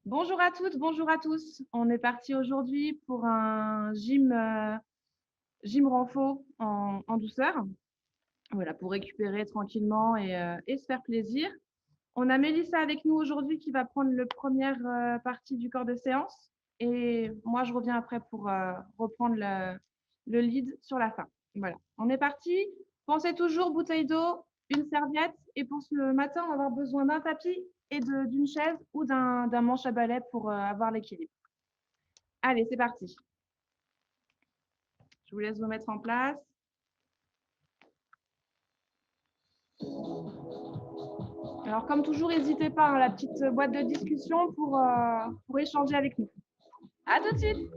Bonjour à toutes, bonjour à tous. On est parti aujourd'hui pour un gym renfo en douceur. Voilà, pour récupérer tranquillement et se faire plaisir. On a Mélissa avec nous aujourd'hui qui va prendre le première partie du corps de séance. Et moi, je reviens après pour reprendre le lead sur la fin. Voilà, on est parti. Pensez toujours bouteille d'eau, une serviette. Et pour ce matin, on va avoir besoin d'un tapis et d'une chaise ou d'un manche à balai pour avoir l'équilibre. Allez, c'est parti. Je vous laisse vous mettre en place. Alors, comme toujours, n'hésitez pas à la petite boîte de discussion pour échanger avec nous. À tout de suite.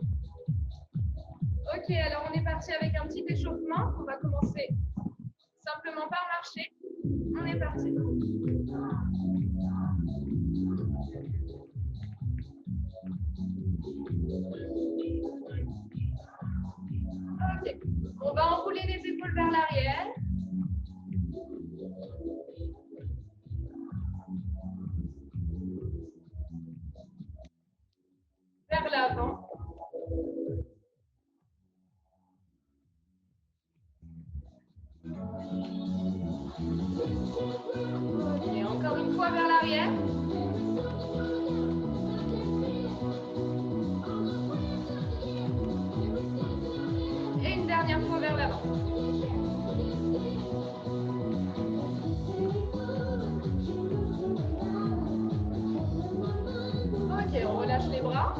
Ok, alors on est parti avec un petit échauffement. On va commencer simplement par marcher. On est parti. Ok, on va enrouler les épaules vers l'arrière. Vers l'avant. Et encore une fois vers l'arrière. Et une dernière fois vers l'avant. Ok, on relâche les bras.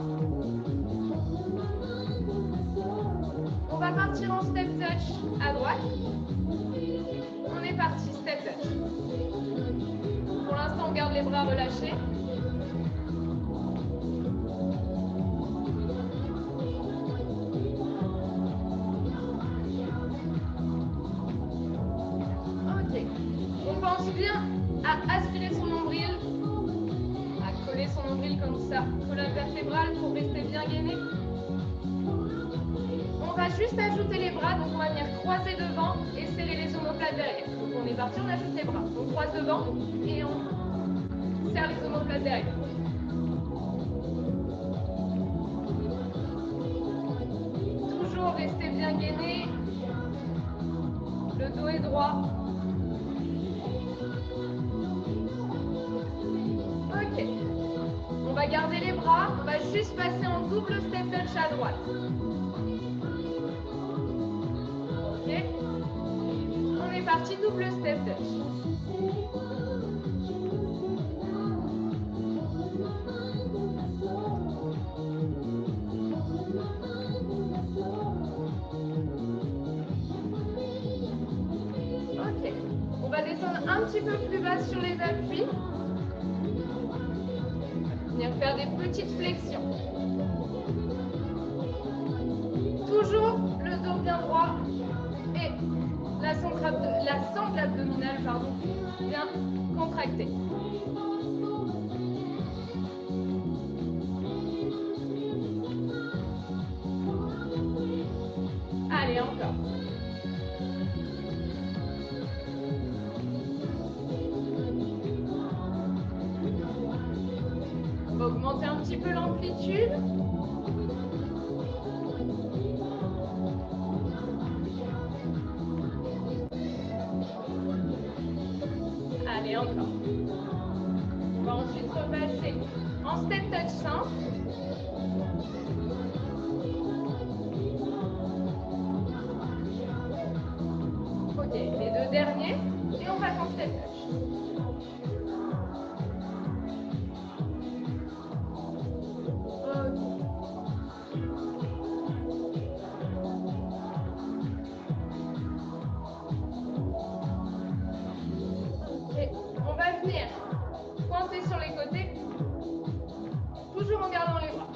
On va partir en step touch à droite. On est parti, step touch. Pour l'instant, on garde les bras relâchés. Ok. On pense bien à aspirer son nombril, à coller son nombril comme ça, colonne vertébrale pour rester bien gainé. On va juste ajouter les bras, donc on va venir croiser devant et serrer les omoplates derrière. Donc on est parti, on ajoute les bras. On croise devant et on serre les omoplates derrière. Toujours rester bien gainé. Le dos est droit. Ok. On va garder les bras. On va juste passer en double step touch à droite. Ok. On est parti, double step touch. Ok. On va descendre un petit peu plus bas sur les appuis. Venir faire des petites flexions. Toujours le dos bien droit et la sangle abdominale bien contractée. Allez, encore. On va augmenter un petit peu l'amplitude. Allez, encore. On va ensuite repasser en step touch simple. Ok, les deux derniers. Et on passe en step touch. Et on va venir pointer sur les côtés, toujours en gardant les bras.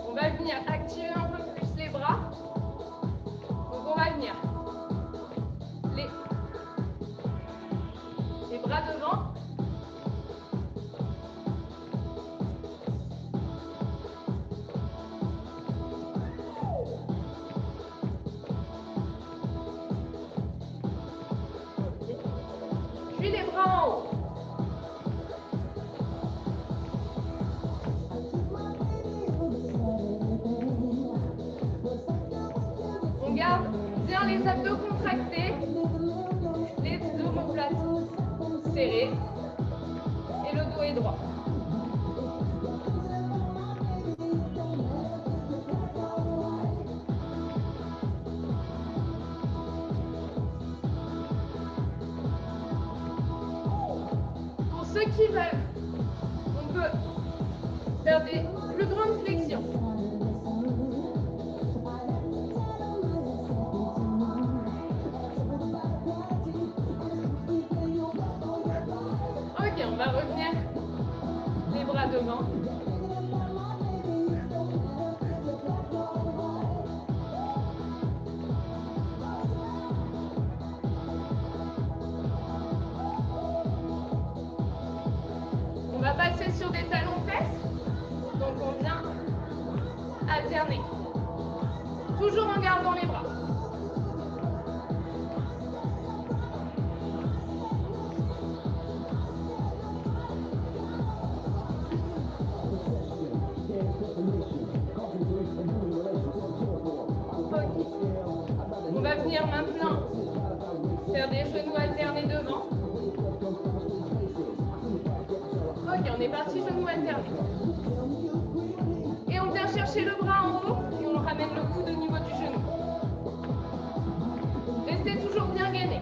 On va venir activer un peu plus les bras. Donc on va venir les bras devant. ceux qui veulent, on peut faire des plus grandes flexions. Ok, on va revenir les bras devant. On va passer sur des talons fesses. Donc on vient alterner. Toujours en gardant les bras. On va venir maintenant faire des genoux alternés devant. Ok, on est parti genoux alternés. Et on vient chercher le bras en haut et on ramène le coude au niveau du genou. Restez toujours bien gainé.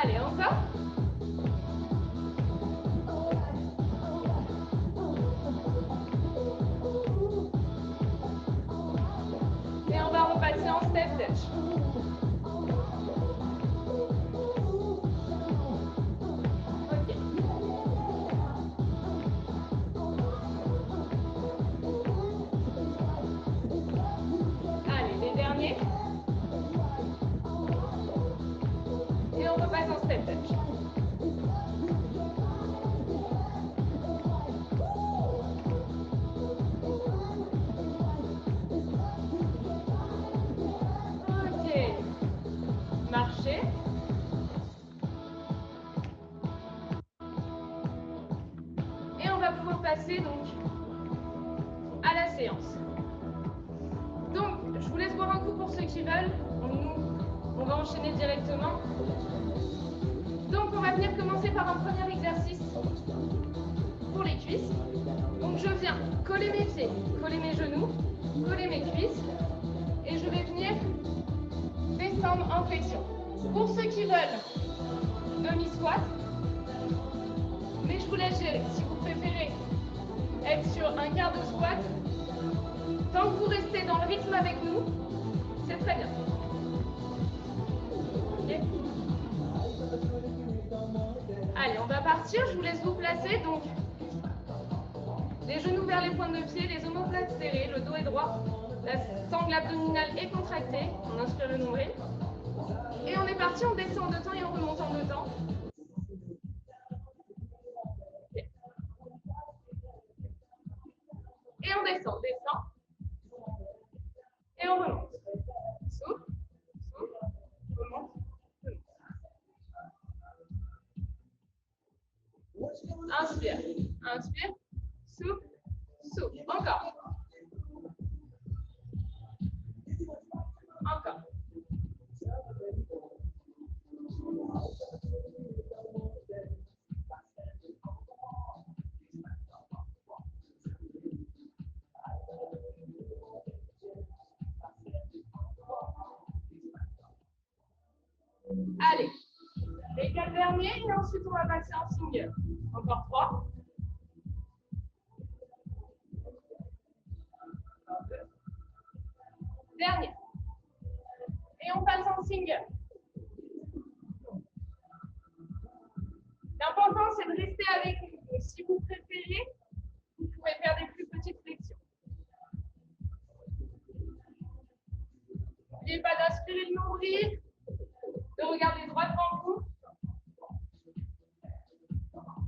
Allez, encore. Et on va repasser en step touch. Ok. Allez, les derniers. Et on repasse en step touch. Ok. Marchez. Et on va pouvoir passer donc à la séance. Donc, je vous laisse boire un coup pour ceux qui veulent. On va enchaîner directement. Donc, on va venir commencer par un premier exercice pour les cuisses. Donc, je viens coller mes pieds, coller mes genoux, coller mes cuisses. Et je vais venir descendre en flexion. Pour ceux qui veulent, demi-squat. Mais je vous laisse gérer. Si vous préférez être sur un quart de squat, tant que vous restez dans le rythme avec nous, c'est très bien. Okay. Allez, on va partir. Je vous laisse vous placer. Donc, les genoux vers les pointes de pied, les omoplates serrées, le dos est droit, la sangle abdominale est contractée. On inspire le nombril. Et on est parti, on descend de temps et on remonte en deux temps. Okay. Et on descend, et on remonte. Souffle, souffle, remonte, remonte. Inspire, inspire, souffle, souffle. Encore. Encore. Allez, les 4 derniers et ensuite on va passer en single. Encore 3. Dernier. Et on passe en single. L'important c'est de rester avec nous. Donc, si vous préférez, vous pouvez faire des plus petites flexions. N'oubliez pas d'aspirer le nombril, de regarder droit devant vous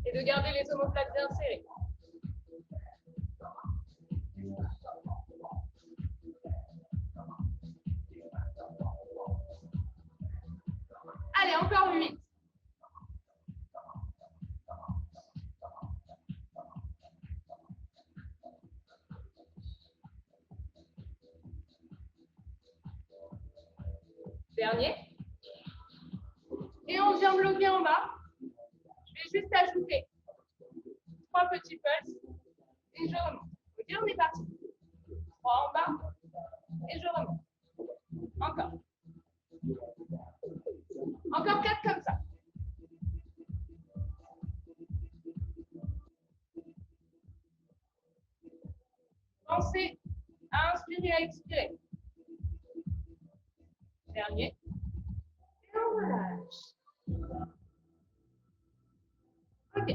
et de garder les omoplates bien serrées. Allez, encore 8. Dernier. Et on vient bloquer en bas. Je vais juste ajouter 3 petits pulses et je remonte. Ok, on est parti. 3 en bas et je remonte. Encore. Encore 4 comme ça. Pensez à inspirer, à expirer. Dernier. Et on relâche. Ok.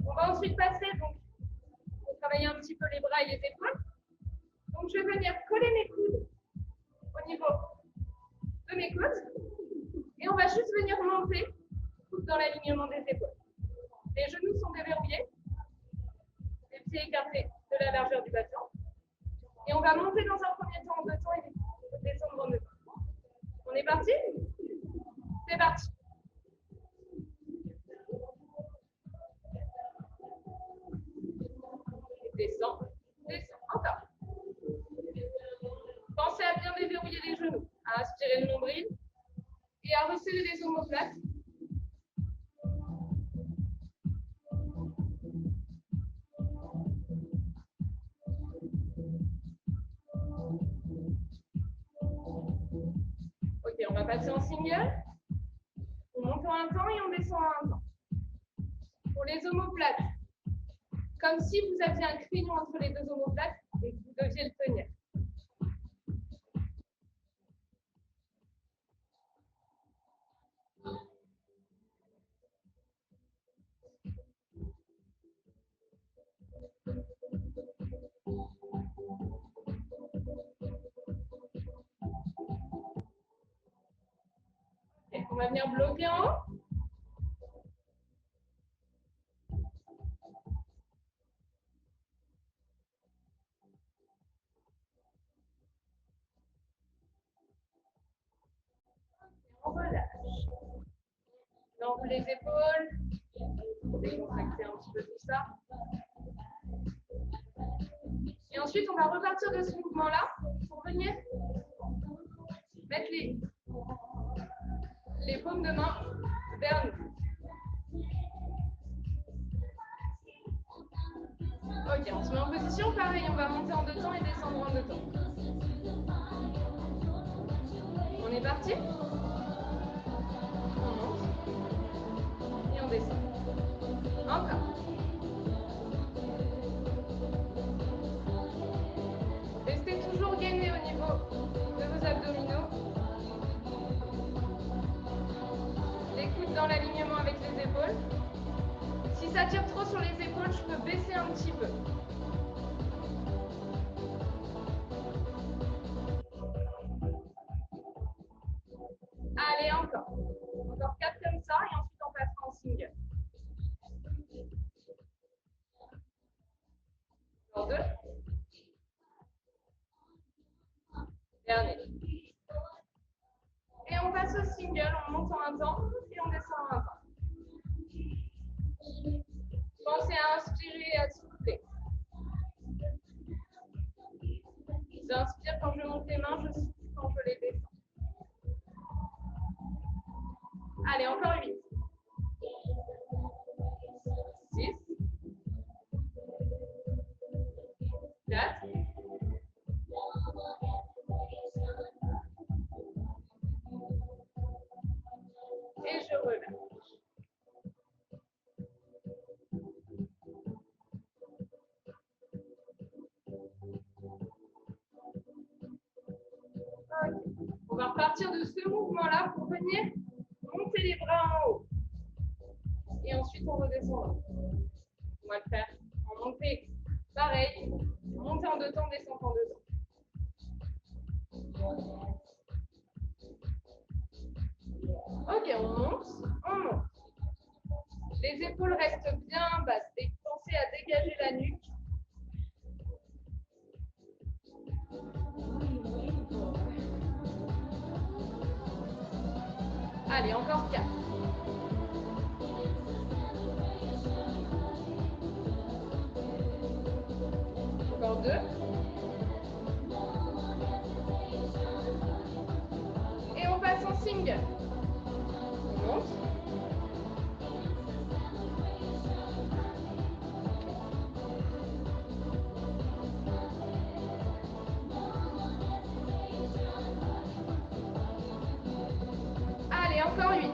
On va ensuite passer donc pour travailler un petit peu les bras et les épaules. Donc je vais venir coller mes coudes au niveau de mes côtes et on va juste venir monter dans l'alignement des épaules. Les genoux sont déverrouillés, les pieds écartés de la largeur du bassin. Et on va monter dans un premier temps en 2 temps et descendre en 2 temps. On est parti? C'est parti. Descends, descends, encore. Pensez à bien déverrouiller les genoux, à aspirer le nombril et à resserrer les omoplates. Ok, on va passer en single. On monte en un temps et on descend en un temps. Pour les omoplates, comme si vous aviez un crayon entre les 2 omoplates et que vous deviez le tenir. Okay, on va venir bloquer en haut. On relâche. On ouvre les épaules. On décontracter un petit peu tout ça. Et ensuite, on va repartir de ce mouvement-là pour venir mettre les paumes de main vers nous. Ok, on se met en position. Pareil, on va monter en 2 temps et descendre en 2 temps. On est parti? On monte. Et on descend. Encore. Restez toujours gainé au niveau de vos abdominaux. Les coudes dans l'alignement avec les épaules. Si ça tire trop sur les épaules, je peux baisser un petit peu. Allez, encore. Encore 4 comme ça et ensuite on passera en single. Encore 2. Dernier. Et on passe au single, on monte en un temps et on descend en un temps. Pensez à inspirer et à souffler. J'inspire quand je monte les mains, je souffle quand je les descends. Allez, encore 8. 6. 4. Et je relâche. Okay. On va repartir de ce mouvement-là pour venir monter les bras en haut. Et ensuite, on redescend. On va le faire en montée. Pareil, monter en 2 temps, descendre en 2 temps. Ok, on monte, on monte. Les épaules restent bien basses. Pensez à dégager la nuque. Allez, encore 4. Encore 2. single. On monte. Allez, encore 8.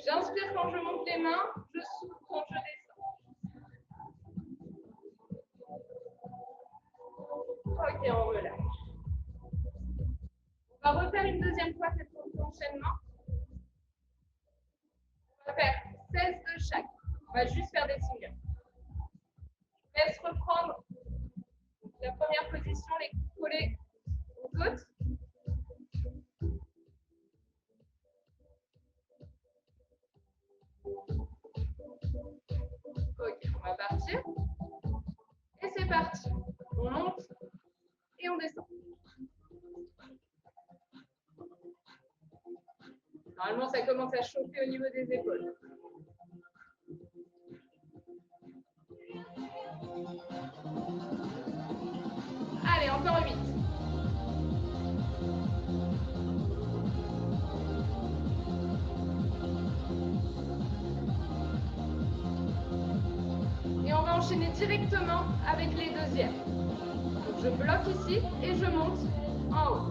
J'inspire quand je monte les mains, je souffle quand je descends. Ok, on relâche. On va refaire une deuxième fois cet enchaînement. On va faire 16 de chaque. On va juste faire des singles. Je laisse reprendre la première position, les coudes collés aux côtes. Ok, on va partir. Et c'est parti. On monte et on descend. Normalement, ça commence à chauffer au niveau des épaules. Allez, encore 8. Et on va enchaîner directement avec les deuxièmes. Donc je bloque ici et je monte en haut.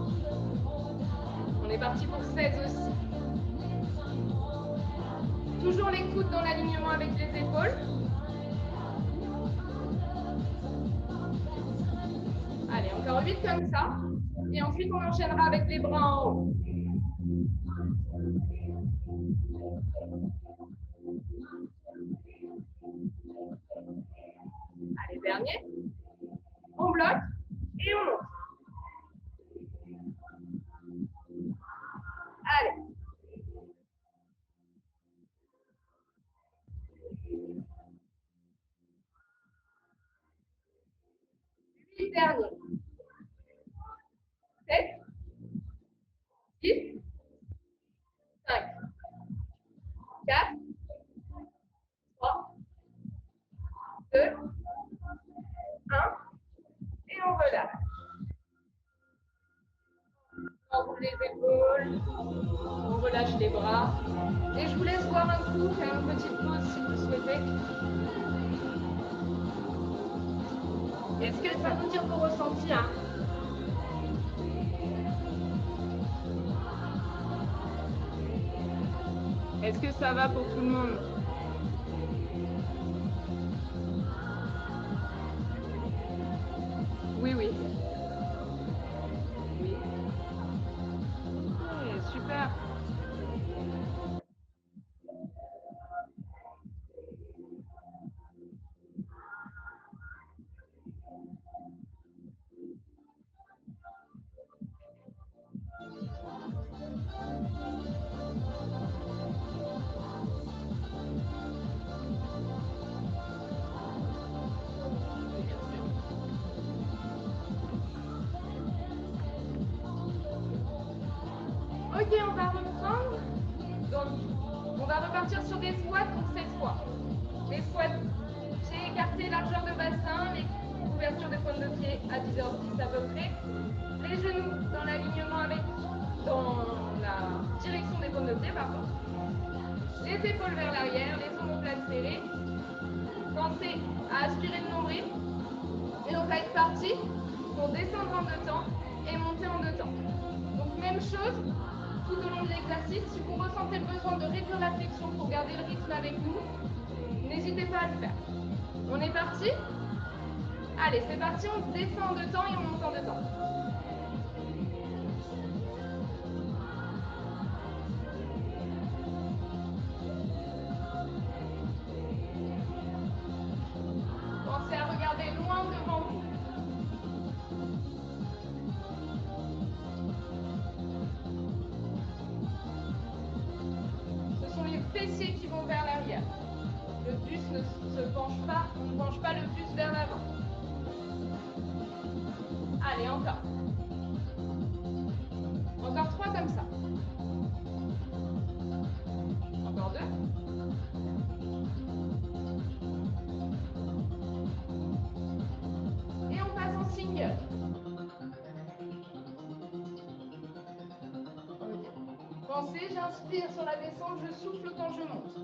On est parti pour 16 aussi. Toujours les coudes dans l'alignement avec les épaules. Allez, encore 8 comme ça. Et ensuite, on enchaînera avec les bras en haut. Allez, dernier. On bloque et on monte. Allez. Dernier. 7, 6, 5, 4, 3, 2, 1. Et on relâche. On roule les épaules, on relâche les bras. Et je vous laisse boire un coup, faire une petite pause si vous le souhaitez. Est-ce que ça vous dire vos ressentis, hein? Est-ce que ça va pour tout le monde? Oui, oui. Oui. Okay, super. Ok, on va reprendre. Donc, on va repartir sur des squats, donc cette fois. Les squats, j'ai écarté largeur de bassin, les ouvertures des pointes de pied à 10h10 à peu près. Les genoux dans l'alignement dans la direction des pointes de pied, pardon. Les épaules vers l'arrière, les omoplates serrées. Pensez à aspirer le nombril. Et on va être parti pour descendre en 2 temps et monter en 2 temps. Donc même chose tout au long de l'exercice. Si vous ressentez le besoin de réduire la flexion pour garder le rythme avec nous, n'hésitez pas à le faire. On est parti? Allez, c'est parti, on descend en 2 temps et on monte en 2 temps. Pensez à regarder loin devant vous. Ce sont les fessiers qui vont vers l'arrière. Le buste ne se penche pas, on ne penche pas le buste vers l'avant. Allez, encore. Encore 3 comme ça. Encore 2. commencer, j'inspire sur la descente, je souffle quand je monte.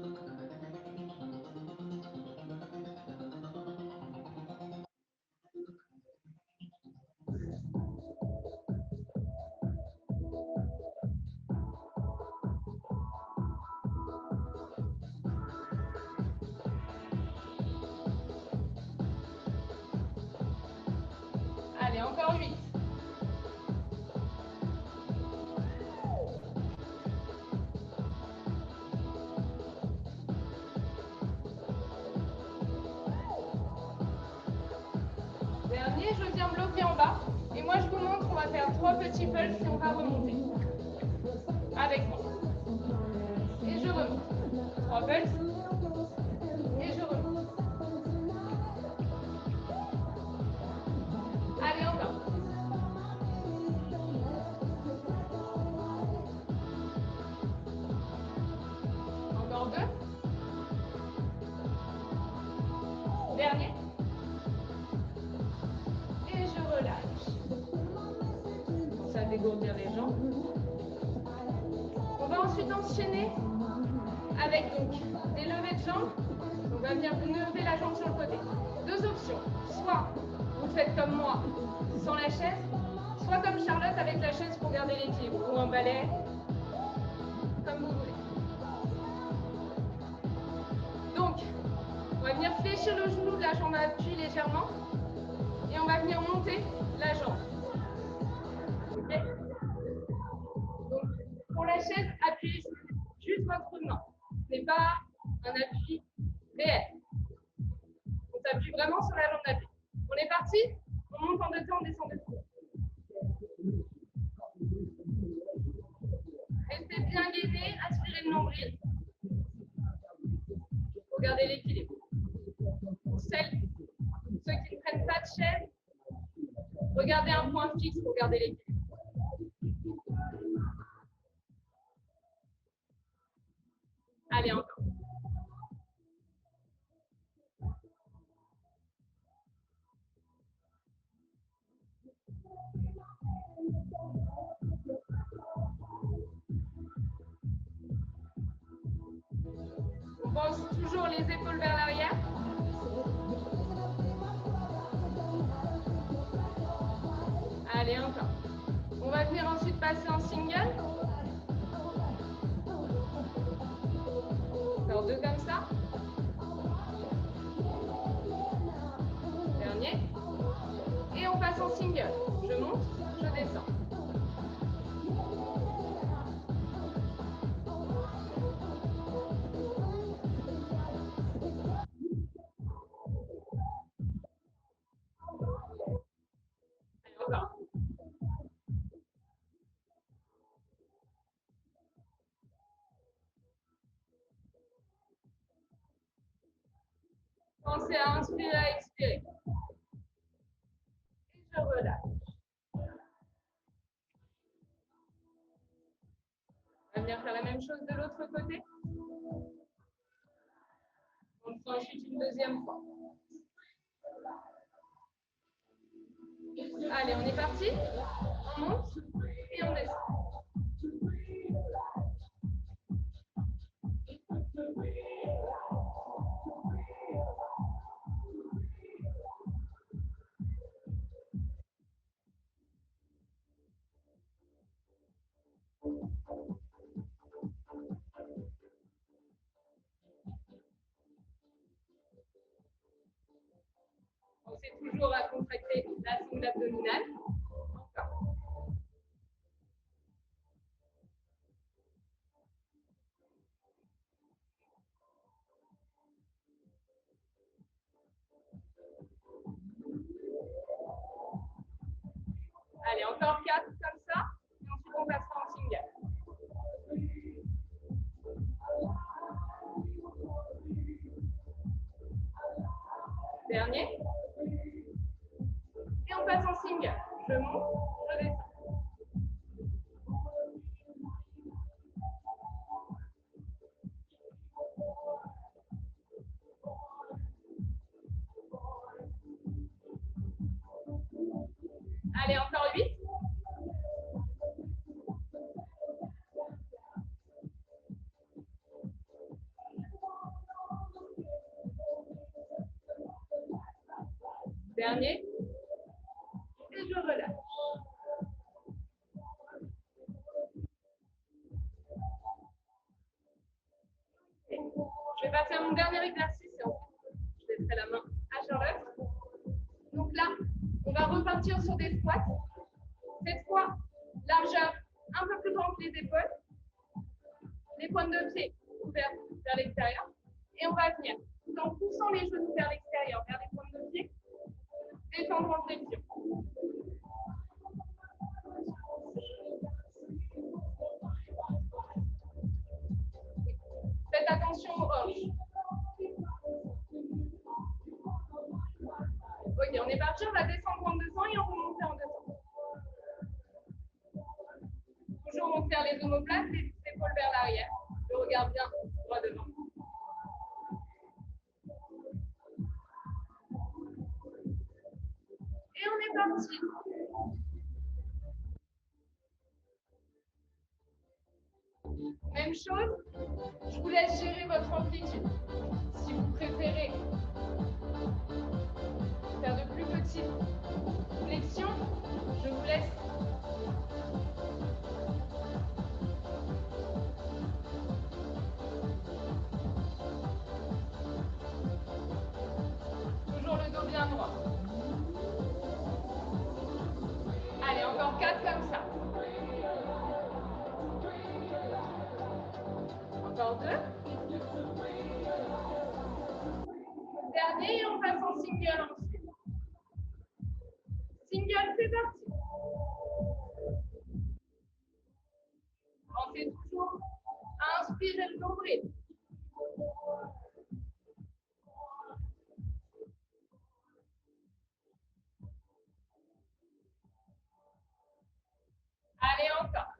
Allez, encore 8. Dernier, je viens bloquer en bas. Et moi, je vous montre, on va faire 3 petits pulses et on va remonter. Avec moi. Et je remonte. 3 pulses. Et je remonte. Allez, encore. Encore 2. Dernier. Et je relâche. Commence à dégourdir les jambes. On va ensuite enchaîner avec donc des levées de jambes. On va venir lever la jambe sur le côté. 2 options. Soit vous faites comme moi, sans la chaise, soit comme Charlotte avec la chaise pour garder l'équilibre, ou un balai, comme vous voulez. Donc, on va venir fléchir le genou de la jambe à appui légèrement, et on va venir monter la jambe. Okay. Donc, pour la chaise, appuyez juste votre main. Ce n'est pas un appui réel. On s'appuie vraiment sur la jambe d'appui. On est parti? On monte en 2 temps, on descend 2 fois. Restez bien gainé, aspirez le nombril. Regardez l'équilibre. Pour ceux qui ne prennent pas de chaise, regardez un point fixe pour garder l'équilibre. Allez, encore. On pense toujours les épaules vers l'arrière. Allez, encore. On va venir ensuite passer en single. Encore 2 comme ça. Dernier. Et on passe en single. Je monte, je descends. Allez, encore. Pensez à inspirer, à expirer. Et je relâche. On va venir faire la même chose de l'autre côté. On le fait ensuite une deuxième fois. Allez, on est parti. On monte et on descend. Pensez toujours à contracter la sangle abdominale. Encore. Allez, encore 4 comme ça. Et ensuite, on passera en single. Dernier. Et on passe en single. Je monte, je descends. Allez, encore 8. mon dernier exercice, et ensuite je laisserai la main à Charlotte. Donc là, on va repartir sur des squats. Cette fois, largeur un peu plus grande que les épaules. Les pointes de pied ouvertes vers l'extérieur. Et on va venir tout en poussant les genoux vers l'extérieur, vers les pointes de pied. Détendre en flexion. Faites attention aux hanches. Ok, on est parti, on va descendre en 200 et on va monter en 200. Toujours on serre les omoplates, les épaules vers l'arrière. Le regard bien droit devant. Et on est parti. Même chose, je vous laisse gérer votre amplitude. Si vous préférez faire de plus petites flexions, je vous laisse. Toujours le dos bien droit. Allez, encore 4 comme ça. Encore 2. Dernier et on passe en single ensuite. Single, c'est parti. Pensez toujours à inspirer le nombril. Allez, encore.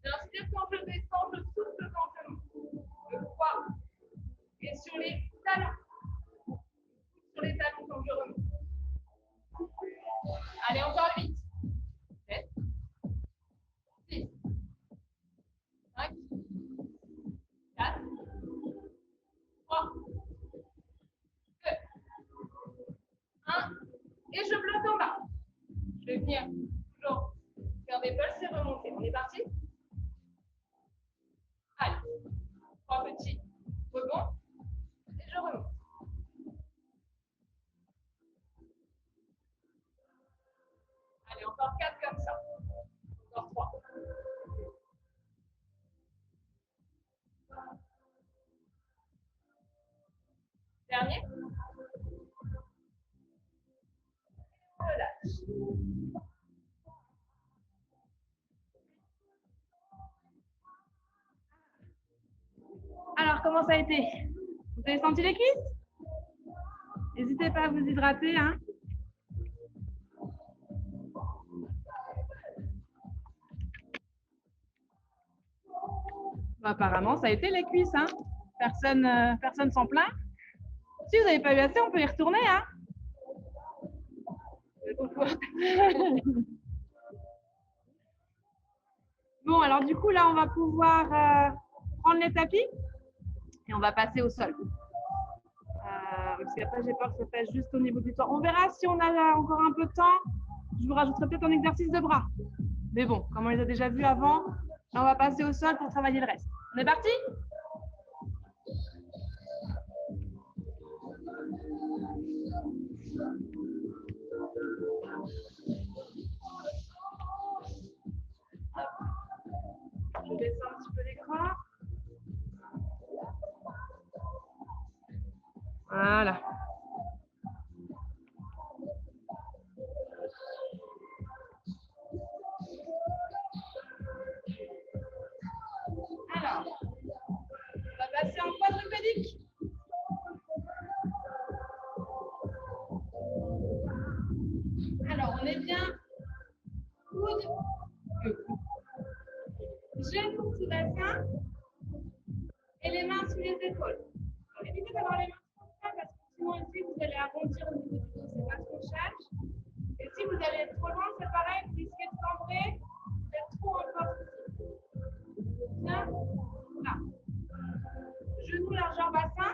J'inspire quand je descends, je souffle quand je monte. Le poids est sur les talons. Sur les talons quand je remonte. Allez, encore 8. 7. 6. 5. 4. 3. 2. 1. Et je bloque en bas. Je vais venir toujours faire des pulses et remonter. On est parti? Allez. 3 petits rebonds. Et je remonte. Allez, encore 4 comme ça. Encore 3. Dernier. Relâche. Alors, comment ça a été? Vous avez senti les cuisses? N'hésitez pas à vous hydrater, hein. Apparemment, ça a été les cuisses, hein. Personne s'en plaint. Si vous n'avez pas eu assez, on peut y retourner, hein. Bon, alors du coup, là, on va pouvoir prendre les tapis et on va passer au sol. Parce qu'après, j'ai peur que ça fasse juste au niveau du temps. On verra si on a encore un peu de temps. Je vous rajouterai peut-être un exercice de bras. Mais bon, comme on les a déjà vus avant, là, on va passer au sol pour travailler le reste. On est parti? Je descends un petit peu l'écran. Voilà. Alors, on va passer en quadrupédique. Alors, on est bien coude, genoux sous bassin et les mains sous les épaules. Alors, évitez d'avoir les mains sous ça parce que sinon ici, vous allez arrondir au niveau du dos, c'est pas ce qu'on cherche. Et si vous allez être trop loin, c'est pareil, vous risquez de cambrer, d'être trop encore. Bien, là. Genoux, largeur bassin.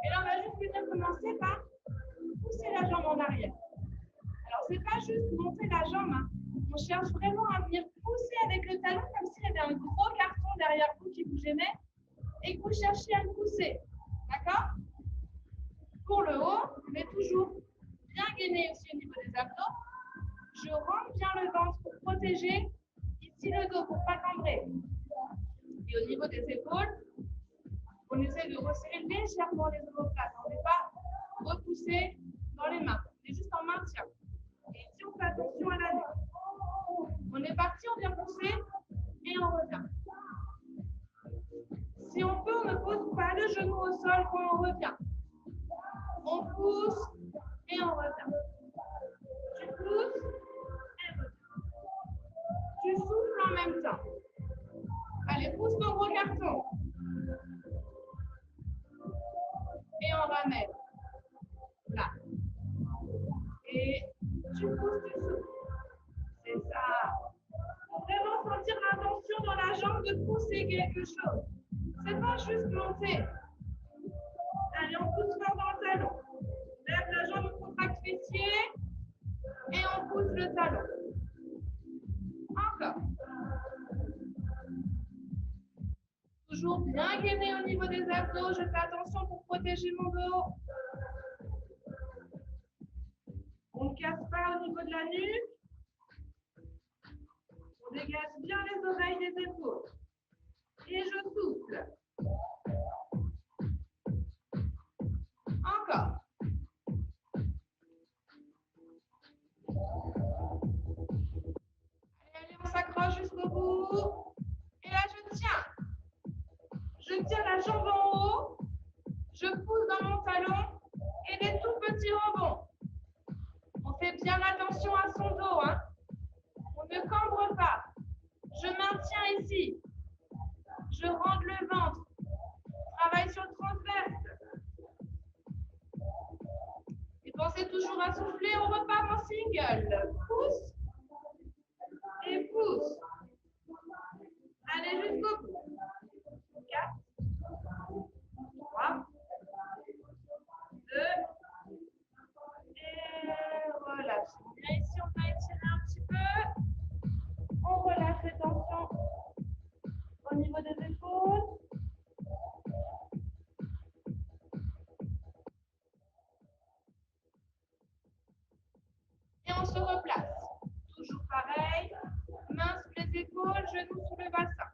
Et là, on va juste venir commencer par pousser la jambe en arrière. Alors, c'est pas juste monter la jambe, hein. On cherche vraiment à venir pousser avec le talon comme s'il y avait un gros carton derrière vous qui vous gênait. et que vous cherchez à le pousser. D'accord? Pour le haut, mais toujours bien gainer aussi au niveau des abdos. Je rentre bien le ventre pour protéger ici le dos, pour ne pas cambrer. Et au niveau des épaules, on essaie de resserrer légèrement les omoplates. On n'est pas repoussé dans les mains. On est juste en maintien. Et ici, on fait attention à la nuque. On est parti, on vient pousser et on revient. Si on peut, on ne pose pas le genou au sol quand on revient. On pousse et on revient. Tu pousses et reviens. Tu souffles en même temps. Allez, pousse ton gros carton. Et on ramène. Là. Et tu pousses, tu souffles. C'est ça. Il faut vraiment sentir l'intention dans la jambe de pousser quelque chose. C'est pas juste monter. Allez, on pousse fort dans le talon. Lève la jambe, on contracte fessier. Et on pousse le talon. Encore. Toujours bien gainé au niveau des abdos. Je fais attention pour protéger mon dos. On ne casse pas au niveau de la nuque. On dégage bien les oreilles des épaules. Et je souffle. Encore. Allez, on s'accroche jusqu'au bout. Et là, je tiens. Je tire la jambe en haut. Je pousse dans mon talon. Et des tout petits rebonds. On fait bien attention à son dos. Hein. On ne cambre pas. Je maintiens ici. Je rentre le ventre. Travaille sur le transverse. Et pensez toujours à souffler. On repart en single. Pousse. Et pousse. Allez jusqu'au bout. 4, 3, 2, et relâche. Bien ici, on va étirer un petit peu. On relâche les tensions au niveau des épaules. Et on se replace. Toujours pareil. Main sous les épaules, genoux sous le bassin.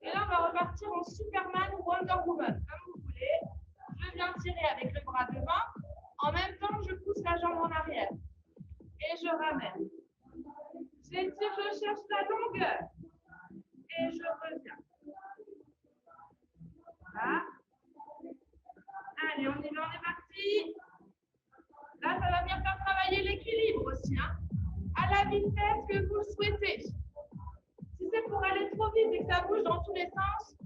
Et là, on va repartir en Superman ou Wonder Woman, comme vous voulez. Je viens tirer avec le bras devant. En même temps, je pousse la jambe en arrière. Et je ramène. J'étire, je cherche la longueur. Et je reviens. Voilà. Allez, on y va, on est parti. Là, ça va bien faire travailler l'équilibre aussi. Hein, à la vitesse que vous le souhaitez. Si c'est pour aller trop vite et que ça bouge dans tous les sens,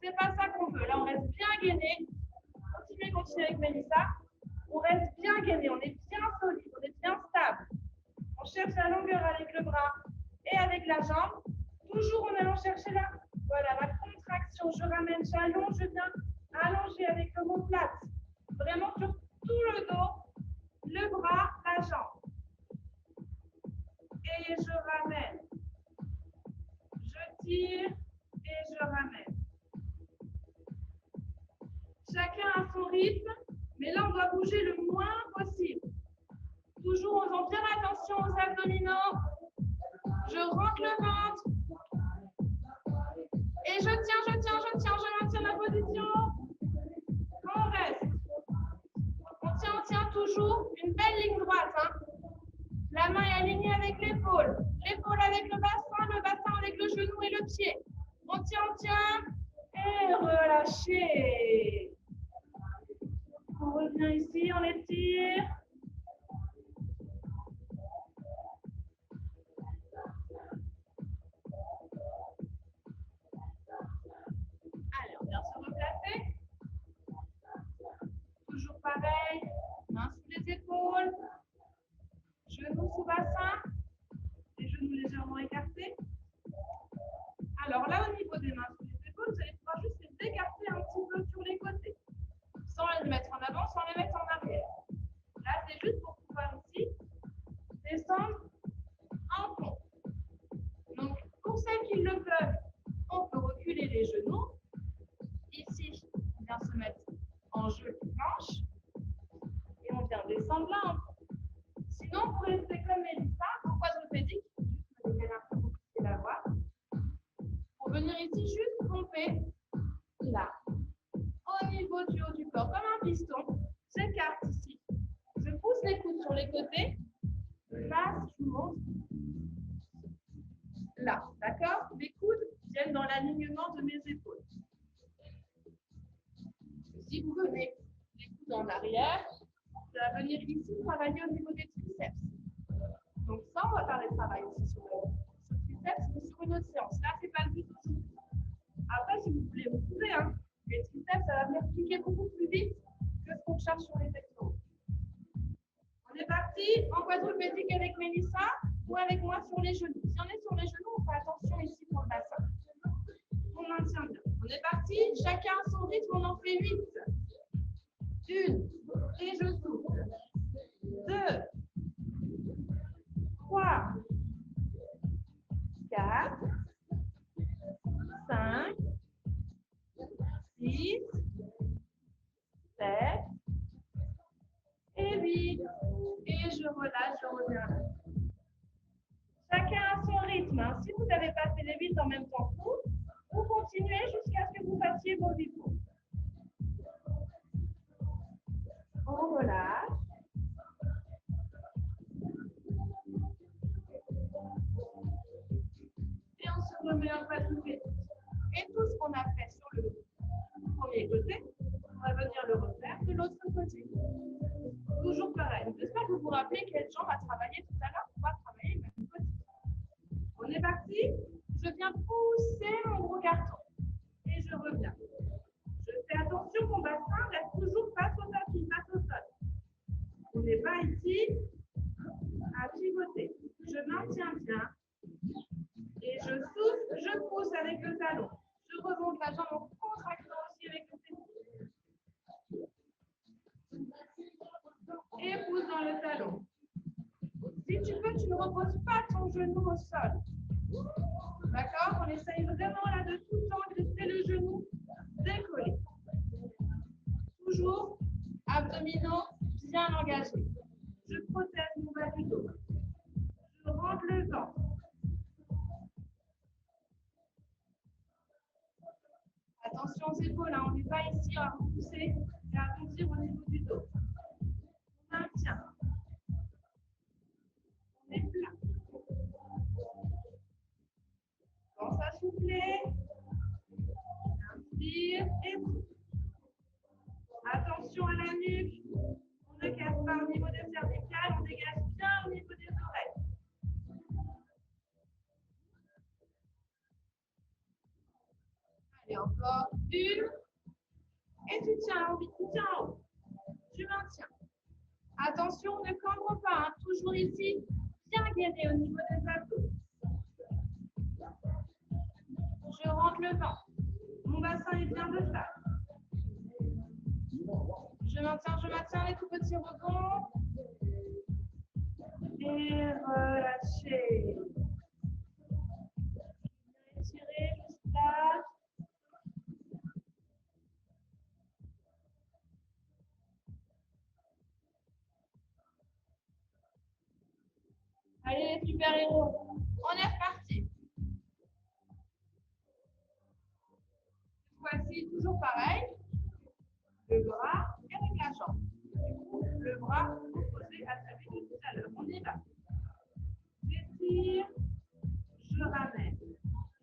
c'est pas ça qu'on veut. Là, on reste bien gainé. Continuez avec Mélissa. On reste bien gainé, on est bien solide, on est bien stable. On cherche la longueur avec le bras et avec la jambe. Toujours en allant chercher la contraction. Je ramène, j'allonge, je viens allonger avec l'omoplate. Vraiment sur tout le dos, le bras, la jambe. Et je ramène. Je tire et je ramène. Chacun a son rythme, mais là, on doit bouger le moins possible. Toujours en faisant bien attention aux abdominaux. Je rentre le ventre. Et je tiens, je maintiens la position. On reste. On tient toujours une belle ligne droite. Hein. La main est alignée avec l'épaule. L'épaule avec le bassin avec le genou et le pied. On tient. Et relâchez. On revient ici, on étire. Allez, on vient se replacer. Toujours pareil. Main sous les épaules. Genoux sous bassin. Les genoux légèrement écartés. Alors là, au niveau des mains sous les épaules, vous allez pouvoir juste les écarter un petit peu sur les côtés. Sans les mettre en avant, sans les mettre en arrière. Là, c'est juste pour pouvoir ici descendre en pont. Donc, pour celles qui le peuvent, on peut reculer les genoux. Sinon, pour rester comme Mélissa, en quadrupédique, juste me décaler un peu pour que vous puissiez la voir. Pour venir ici, juste pomper là, au niveau du haut du corps, comme un piston. J'écarte ici. Je pousse les coudes sur les côtés. Je passe, je monte. Là, d'accord? Les coudes viennent dans l'alignement de mes épaules. Si vous venez les coudes en arrière, vous allez venir ici travailler au niveau des triceps. Donc ça, on va faire les travails aussi sur le triceps, mais sur une autre séance. Là, c'est pas le but aujourd'hui. Après, si vous voulez, vous pouvez. Hein. Les triceps, ça va venir cliquer beaucoup plus vite que ce qu'on cherche sur les pectoraux. On est parti en quadrupédique avec Mélissa ou avec moi sur les genoux. Si on est sur les genoux, on fait attention ici pour le bassin. On maintient bien. On est parti, chacun à son rythme, on en fait 8. 1, et je souffle. 2, 3, 4, 5, 6, 7 et 8. Et je relâche, je reviens là. Chacun à son rythme. Hein. Si vous n'avez pas fait les 8 en même temps que vous continuez jusqu'à ce que vous fassiez vos 8 mots. On relâche. Et on se remet en quadrupédique. Et tout ce qu'on a fait sur le premier côté, on va venir le refaire de l'autre côté. Toujours pareil. J'espère que vous vous rappelez quelle jambe a travaillé tout à l'heure pour pouvoir travailler le même côté. On est parti. Je viens pousser mon gros carton. Et je reviens. Je fais attention, mon bassin reste toujours face au tapis, face au sol. On n'est pas ici à pivoter. Je maintiens bien. Et je souffle, je pousse avec le talon. Je remonte la jambe en contractant aussi avec le téton. Et pousse dans le talon. Si tu peux, tu ne reposes pas ton genou au sol. D'accord? On essaye vraiment là de tout le temps de laisser le genou décollé. Toujours abdominaux bien engagés. Je protège mon bas du dos. Je rentre le ventre. Attention aux épaules, hein. On n'est pas ici à repousser et à arrondir au niveau du dos. On maintient. On est plat. Pense à souffler. Inspire et souffle. Attention à la nuque. On ne casse pas au niveau des cervicales, on dégage bien au niveau des oreilles. Allez, encore une. Et tu tiens en haut, tu tiens en haut. Tu maintiens. Attention, ne cambre pas. Hein. Toujours ici, bien gainé au niveau des abdos. Je rentre le ventre. Mon bassin est bien de face. Je maintiens les tout petits rebonds. Et relâchez. Étirez juste là. Allez, les super-héros, on est reparti. Cette fois-ci, toujours pareil. Le bras avec la jambe. Le bras opposé à celui de tout à l'heure. On y va. J'étire, je ramène.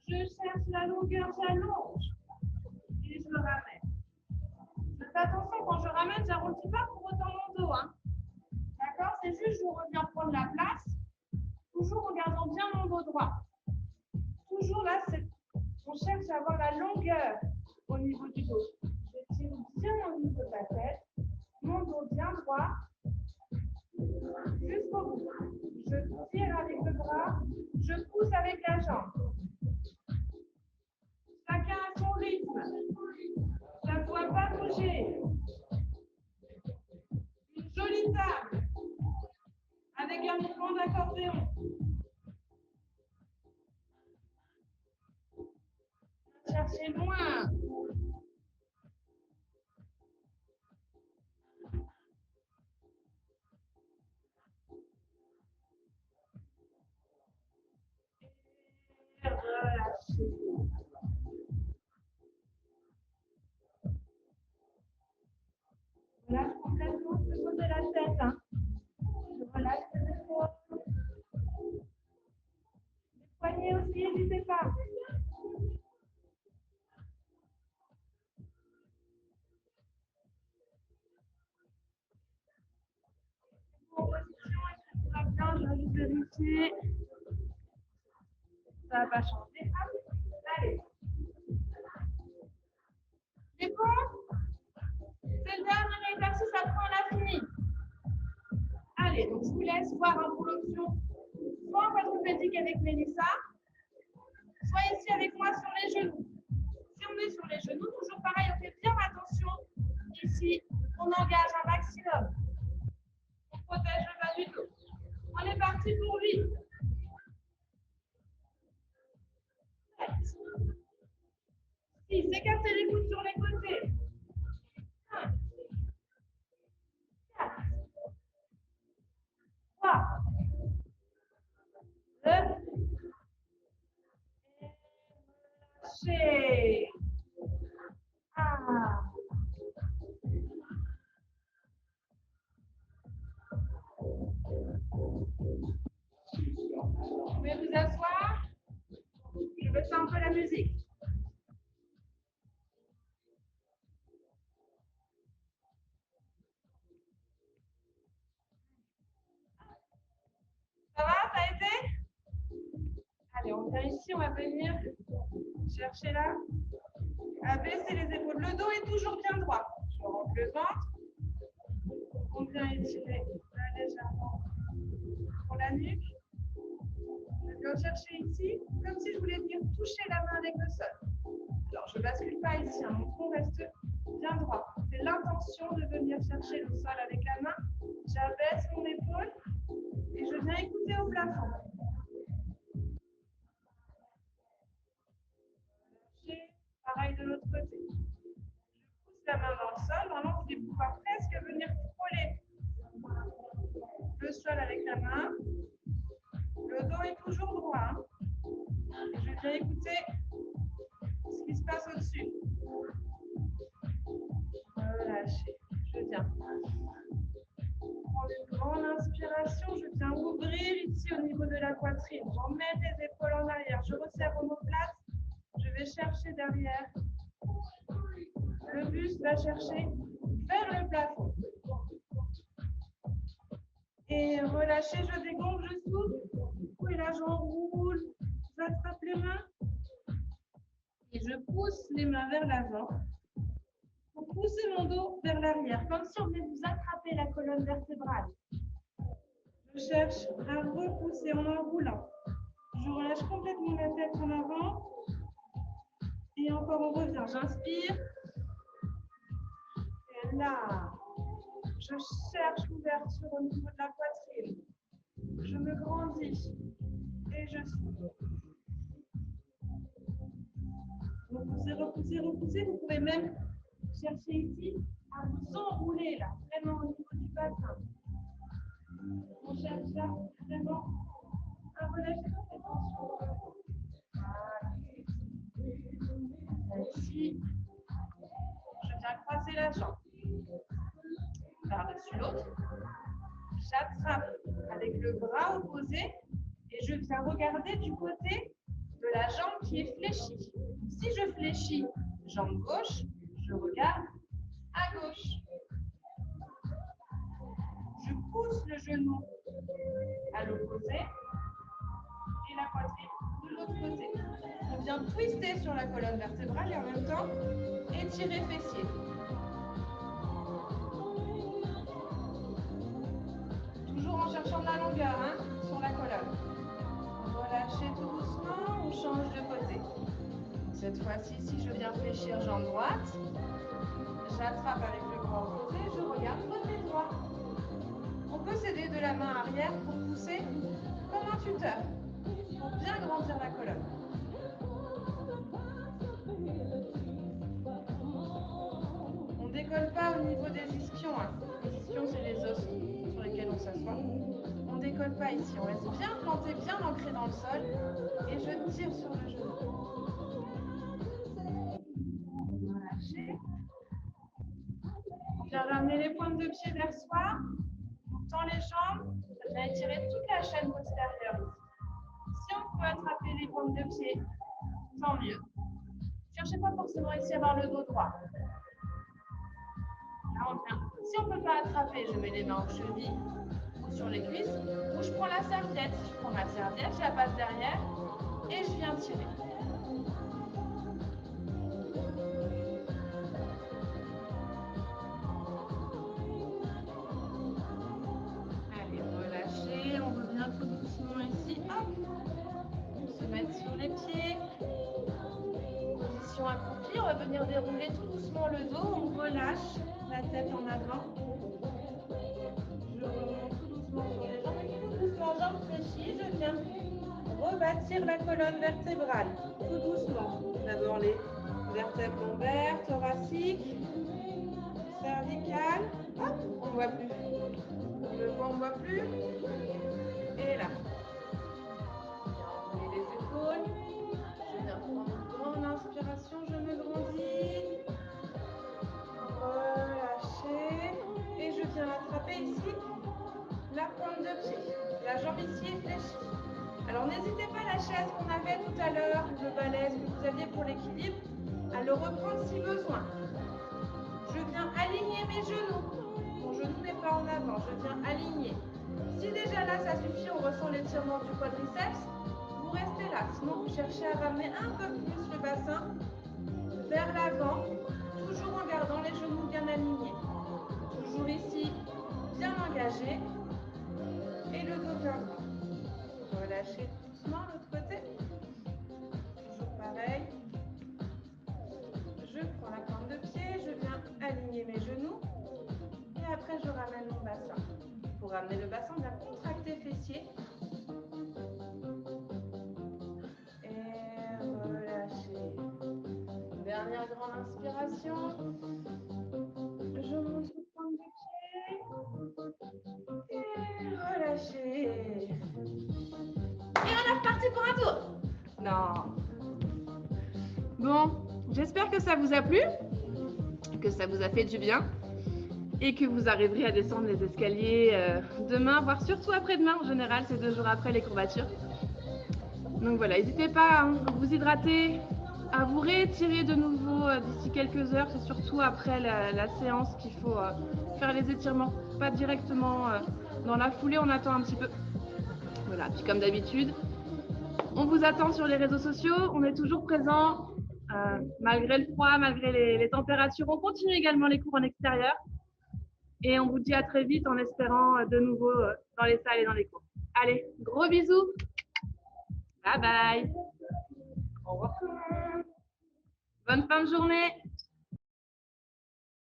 Je cherche la longueur, j'allonge. Et je ramène. Je fais attention, quand je ramène, je n'arrondis pas pour autant mon dos. Hein. D'accord? C'est juste, je reviens prendre la place. Toujours en gardant bien mon dos droit. Toujours là, on cherche à avoir la longueur au niveau du dos. Je tire bien au niveau de la tête, mon dos bien droit, jusqu'au bout. Je tire avec le bras, je pousse avec la jambe. Chacun à son rythme. Ça ne doit pas bouger. Une jolie table avec un mouvement d'accordéon. Cherchez loin. relâchez. Relâche complètement ce niveau de la tête. Hein. Je relâche les épaules. Les poignets aussi, n'hésitez pas. En position, est-ce que tout va bien? Je vais juste vérifier. Ça va pas changer. Allez. C'est bon? C'est le dernier exercice, après on a fini. Allez, donc je vous laisse voir pour l'option soit en quadrupédique avec Mélissa, soit ici avec moi sur les genoux. Si on est sur les genoux, toujours pareil, on fait bien attention. Ici, on engage un maximum. On protège le bas du dos. On est parti pour 8. 7. 6. Écartez les coudes sur les côtés. 5. 4. 3. 2. Lâchez. 1. Vous pouvez vous asseoir. Je baisse un peu la musique. Ça va, ça a été? Allez, on vient ici, on va venir chercher là. À baisser les épaules. Le dos est toujours bien droit. Je rentre le ventre. On vient étirer légèrement pour la nuque. Je viens chercher ici, comme si je voulais venir toucher la main avec le sol. Alors, je ne bascule pas ici, hein. Mon tronc reste bien droit. C'est l'intention de venir chercher le sol avec la main. J'abaisse mon épaule et je viens écouter au plafond. Pareil de l'autre côté. Je pousse la main dans le sol. Vraiment, vous allez pouvoir presque venir frôler le sol avec la main. Le dos est toujours droit. Hein. Et je viens écouter ce qui se passe au-dessus. Relâchez. Je viens prendre une grande inspiration. Je viens ouvrir ici au niveau de la poitrine. J'emmène les épaules en arrière. Je resserre omoplate. Je vais chercher derrière. Le buste va chercher vers le plafond. Et relâchez, je dégonfle, je souffle. Et là, j'enroule. J'attrape les mains. Et je pousse les mains vers l'avant. Pour pousser mon dos vers l'arrière, comme si on venait vous attraper la colonne vertébrale. Je cherche à repousser en enroulant. Je relâche complètement la tête en avant. Et encore, on revient. J'inspire. Et là, je cherche l'ouverture au niveau de la poitrine. Je me grandis. Et je souffle. Repoussez, repoussez, repoussez. Vous pouvez même chercher ici à vous enrouler là, vraiment au niveau du bassin. On cherche là vraiment à relâcher toutes les tensions. Ici, je viens croiser la jambe par-dessus l'autre. J'attrape avec le bras opposé et je viens regarder du côté de la jambe qui est fléchie. Si je fléchis jambe gauche, je regarde à gauche. Je pousse le genou à l'opposé et la poitrine de l'autre côté. On vient twister sur la colonne vertébrale et en même temps étirer fessier. Toujours en cherchant de la longueur hein, sur la colonne. Relâchez tout doucement, on change de côté. Cette fois-ci, si je viens fléchir jambe droite, j'attrape avec le bras opposé, je regarde côté droit. On peut s'aider de la main arrière pour pousser comme un tuteur, pour bien grandir la colonne. On ne décolle pas au niveau des ischions. Hein. Les ischions, c'est les os sur lesquels on s'assoit. On ne décolle pas ici. On reste bien planté, bien ancré dans le sol. Et je tire sur le genou. bien ramener les pointes de pied vers soi. On tend les jambes. On va étirer toute la chaîne postérieure. Si on peut attraper les pointes de pied, tant mieux. Cherchez pas forcément ici à avoir le dos droit. Là, on vient. Si on ne peut pas attraper, je mets les mains aux chevilles ou sur les cuisses, ou je prends la serviette. Je prends ma serviette, je la passe derrière et je viens tirer. Allez, relâchez. On revient tout doucement ici. Hop. On se met sur les pieds. Position accroupie. On va venir dérouler tout doucement le dos. On relâche la tête en avant. Je remonte tout doucement sur les jambes. Tout doucement, jambes fléchies. Je viens rebâtir la colonne vertébrale. Tout doucement. D'abord les vertèbres lombaires, thoraciques, cervicales. Hop, on ne voit plus. Le voit, on ne voit plus. Et là. Et les épaules. Je viens prendre une grande inspiration. Je me grandis. Relâcher. Et je viens attraper ici la pointe de pied. La jambe ici est fléchie. Alors n'hésitez pas à la chaise qu'on avait tout à l'heure, le balai que vous aviez pour l'équilibre, à le reprendre si besoin. Je viens aligner mes genoux. Mon genou n'est pas en avant, je viens aligner. Si déjà là ça suffit, on ressent l'étirement du quadriceps, vous restez là. Sinon vous cherchez à ramener un peu plus le bassin vers l'avant, toujours en gardant les genoux bien alignés. Toujours ici, bien engagé. Et le dos bien droit. Relâchez doucement l'autre côté. Toujours pareil. Je prends la pointe de pied, je viens aligner mes genoux. Et après, je ramène mon bassin. Pour ramener le bassin, on vient contracter fessier. Et relâcher. Dernière grande inspiration. Je monte le pointe de pied. Et relâcher. Et on est reparti pour un tour. Non. Bon, j'espère que ça vous a plu, que ça vous a fait du bien et que vous arriverez à descendre les escaliers demain, voire surtout après-demain. En général, c'est 2 jours après les courbatures. Donc voilà, n'hésitez pas à vous hydrater, à vous réétirer de nouveau d'ici quelques heures. C'est surtout après la séance qu'il faut faire les étirements. Pas directement dans la foulée, on attend un petit peu. Voilà, puis comme d'habitude, on vous attend sur les réseaux sociaux. On est toujours présent malgré le froid, malgré les températures. On continue également les cours en extérieur. Et on vous dit à très vite en espérant de nouveau dans les salles et dans les cours. Allez, gros bisous. Bye bye. Au revoir. Bonne fin de journée.